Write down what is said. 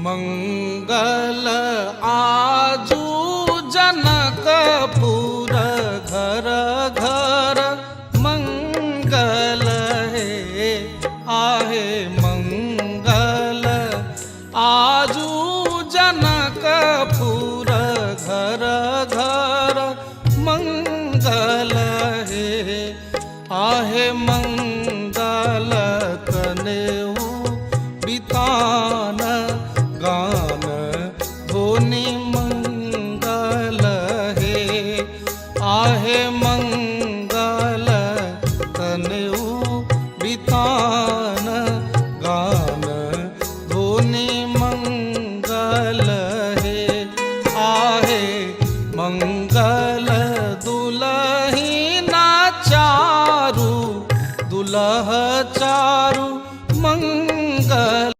मंगल आजू जनकपुर घर घर मंगल है आहे मंगल आजू जनकपुर घर घर मंगल है आहे मंगल तनेऊ बितान गान धोनी मंगल है आहे मंगल तनेऊ बितान गान धोनी